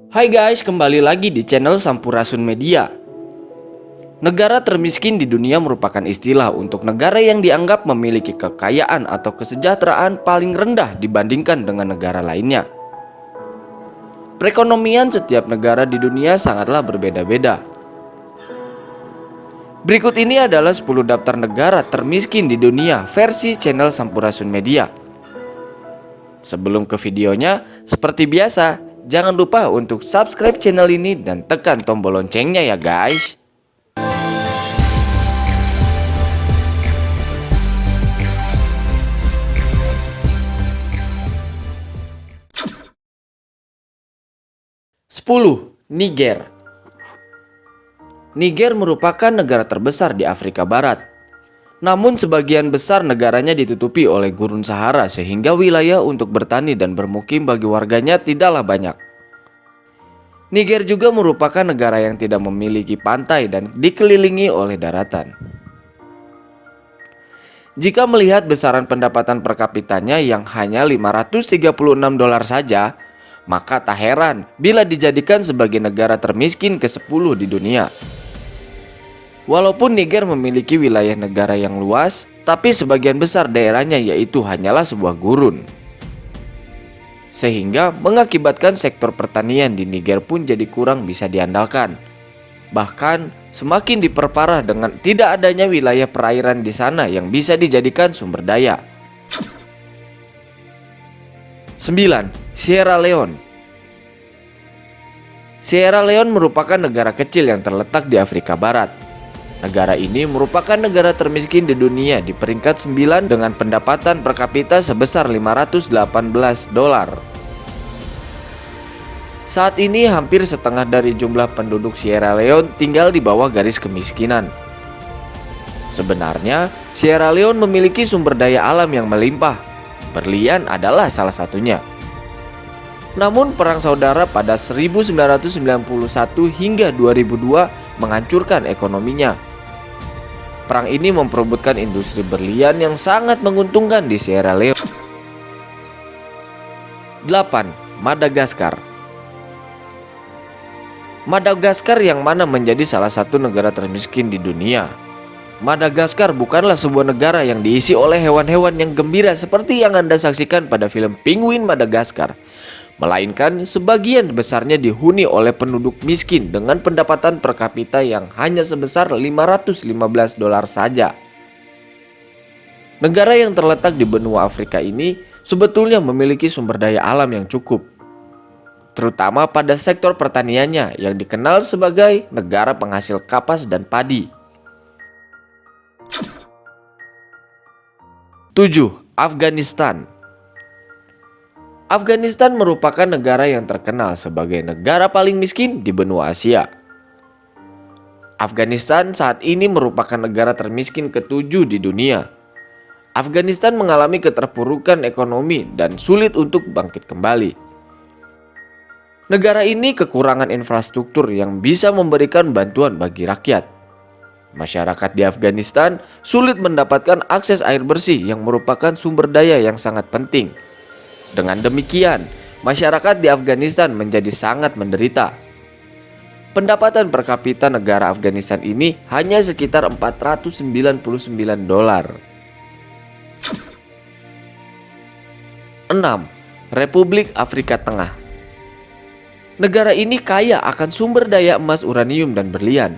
Hai guys, kembali lagi di channel Sampurasun Media. Negara termiskin di dunia merupakan istilah untuk negara yang dianggap memiliki kekayaan atau kesejahteraan paling rendah dibandingkan dengan negara lainnya. Perekonomian setiap negara di dunia sangatlah berbeda-beda. Berikut ini adalah 10 daftar negara termiskin di dunia versi channel Sampurasun Media. Sebelum ke videonya, seperti biasa, jangan lupa untuk subscribe channel ini dan tekan tombol loncengnya ya guys. Sepuluh, Niger. Niger merupakan negara terbesar di Afrika Barat. Namun sebagian besar negaranya ditutupi oleh gurun Sahara sehingga wilayah untuk bertani dan bermukim bagi warganya tidaklah banyak. Niger juga merupakan negara yang tidak memiliki pantai dan dikelilingi oleh daratan. Jika melihat besaran pendapatan per kapitanya yang hanya $536 saja, maka tak heran bila dijadikan sebagai negara termiskin ke-10 di dunia. Walaupun Niger memiliki wilayah negara yang luas, tapi sebagian besar daerahnya yaitu hanyalah sebuah gurun. Sehingga mengakibatkan sektor pertanian di Niger pun jadi kurang bisa diandalkan. Bahkan semakin diperparah dengan tidak adanya wilayah perairan di sana yang bisa dijadikan sumber daya. 9. Sierra Leone. Sierra Leone merupakan negara kecil yang terletak di Afrika Barat. Negara ini merupakan negara termiskin di dunia di peringkat 9 dengan pendapatan per kapita sebesar $518. Saat ini hampir setengah dari jumlah penduduk Sierra Leone tinggal di bawah garis kemiskinan. Sebenarnya, Sierra Leone memiliki sumber daya alam yang melimpah. Berlian adalah salah satunya. Namun perang saudara pada 1991 hingga 2002 menghancurkan ekonominya. Perang ini memperebutkan industri berlian yang sangat menguntungkan di Sierra Leone. 8. Madagaskar. Madagaskar yang mana menjadi salah satu negara termiskin di dunia. Madagaskar bukanlah sebuah negara yang diisi oleh hewan-hewan yang gembira seperti yang Anda saksikan pada film Penguin Madagaskar, melainkan sebagian besarnya dihuni oleh penduduk miskin dengan pendapatan per kapita yang hanya sebesar $515 saja. Negara yang terletak di benua Afrika ini sebetulnya memiliki sumber daya alam yang cukup, terutama pada sektor pertaniannya yang dikenal sebagai negara penghasil kapas dan padi. 7. Afghanistan. Afghanistan merupakan negara yang terkenal sebagai negara paling miskin di benua Asia. Afghanistan saat ini merupakan negara termiskin ke-7 di dunia. Afghanistan mengalami keterpurukan ekonomi dan sulit untuk bangkit kembali. Negara ini kekurangan infrastruktur yang bisa memberikan bantuan bagi rakyat. Masyarakat di Afghanistan sulit mendapatkan akses air bersih yang merupakan sumber daya yang sangat penting. Dengan demikian, masyarakat di Afghanistan menjadi sangat menderita. Pendapatan per kapita negara Afghanistan ini hanya sekitar $499. 6. Republik Afrika Tengah. Negara ini kaya akan sumber daya emas, uranium, dan berlian.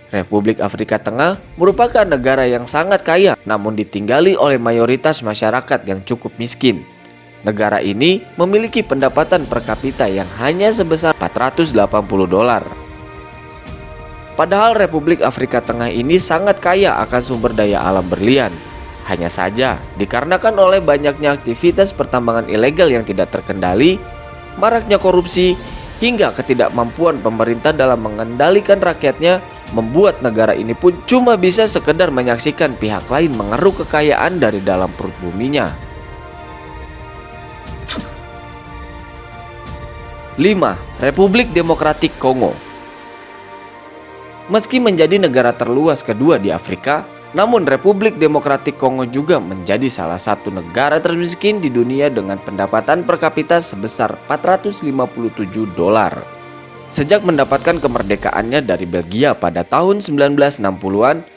Republik Afrika Tengah merupakan negara yang sangat kaya namun ditinggali oleh mayoritas masyarakat yang cukup miskin. Negara ini memiliki pendapatan per kapita yang hanya sebesar $480. Padahal Republik Afrika Tengah ini sangat kaya akan sumber daya alam berlian. Hanya saja dikarenakan oleh banyaknya aktivitas pertambangan ilegal yang tidak terkendali, maraknya korupsi, hingga ketidakmampuan pemerintah dalam mengendalikan rakyatnya, membuat negara ini pun cuma bisa sekedar menyaksikan pihak lain mengeruk kekayaan dari dalam perut buminya. 5. Republik Demokratik Kongo. Meski menjadi negara terluas kedua di Afrika, Namun Republik Demokratik Kongo juga menjadi salah satu negara termiskin di dunia dengan pendapatan per kapita sebesar 457 dolar. Sejak mendapatkan kemerdekaannya dari Belgia pada tahun 1960-an,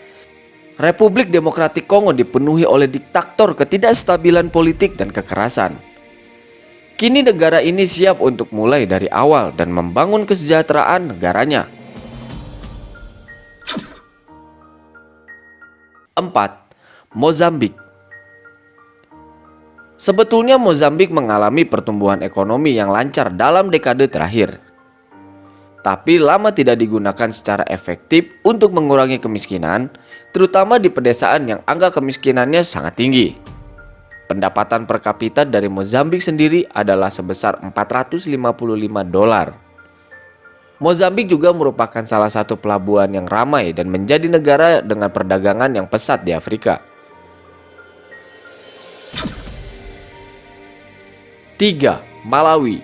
Republik Demokratik Kongo dipenuhi oleh diktator, ketidakstabilan politik, dan kekerasan. Kini negara ini siap untuk mulai dari awal dan membangun kesejahteraan negaranya. 4. Mozambik. Sebetulnya Mozambik mengalami pertumbuhan ekonomi yang lancar dalam dekade terakhir, tapi lama tidak digunakan secara efektif untuk mengurangi kemiskinan, terutama di pedesaan yang angka kemiskinannya sangat tinggi. Pendapatan per kapita dari Mozambik sendiri adalah sebesar 455 dolar. Mozambik juga merupakan salah satu pelabuhan yang ramai dan menjadi negara dengan perdagangan yang pesat di Afrika. 3. Malawi.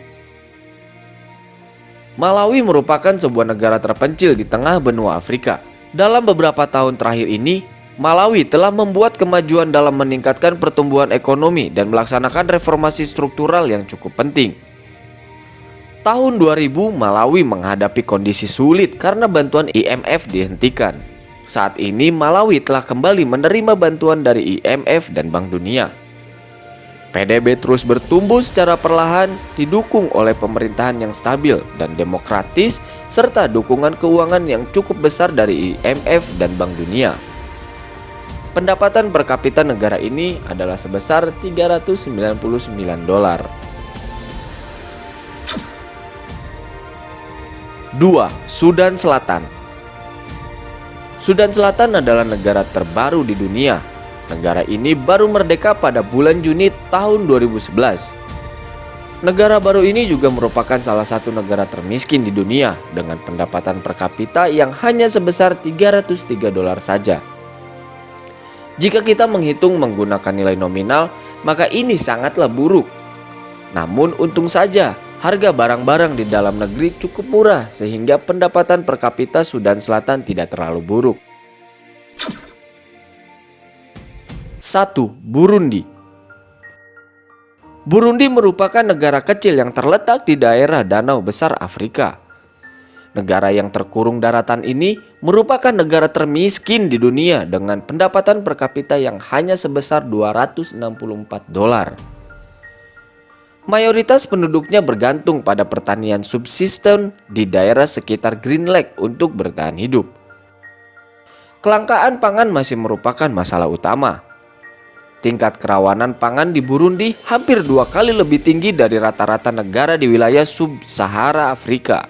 Malawi merupakan sebuah negara terpencil di tengah benua Afrika. Dalam beberapa tahun terakhir ini, Malawi telah membuat kemajuan dalam meningkatkan pertumbuhan ekonomi dan melaksanakan reformasi struktural yang cukup penting. Tahun 2000, Malawi menghadapi kondisi sulit karena bantuan IMF dihentikan. Saat ini, Malawi telah kembali menerima bantuan dari IMF dan Bank Dunia. PDB terus bertumbuh secara perlahan, didukung oleh pemerintahan yang stabil dan demokratis, serta dukungan keuangan yang cukup besar dari IMF dan Bank Dunia. Pendapatan per kapita negara ini adalah sebesar 399 dolar. 2. Sudan Selatan. Sudan Selatan adalah negara terbaru di dunia. Negara ini baru merdeka pada bulan Juni tahun 2011. Negara baru ini juga merupakan salah satu negara termiskin di dunia dengan pendapatan per kapita yang hanya sebesar 303 dolar saja. Jika kita menghitung menggunakan nilai nominal, maka ini sangatlah buruk. Namun untung saja, harga barang-barang di dalam negeri cukup murah sehingga pendapatan per kapita Sudan Selatan tidak terlalu buruk. 1. Burundi. Burundi merupakan negara kecil yang terletak di daerah Danau Besar Afrika. Negara yang terkurung daratan ini merupakan negara termiskin di dunia dengan pendapatan per kapita yang hanya sebesar 264 dolar. Mayoritas penduduknya bergantung pada pertanian subsisten di daerah sekitar Green Lake untuk bertahan hidup. Kelangkaan pangan masih merupakan masalah utama. Tingkat kerawanan pangan di Burundi hampir 2 kali lebih tinggi dari rata-rata negara di wilayah sub-Sahara Afrika.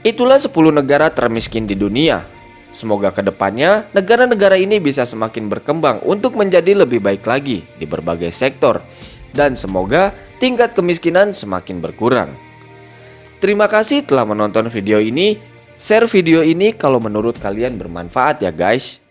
Itulah 10 negara termiskin di dunia. Semoga kedepannya negara-negara ini bisa semakin berkembang untuk menjadi lebih baik lagi di berbagai sektor. Dan semoga tingkat kemiskinan semakin berkurang. Terima kasih telah menonton video ini. Share video ini kalau menurut kalian bermanfaat ya guys.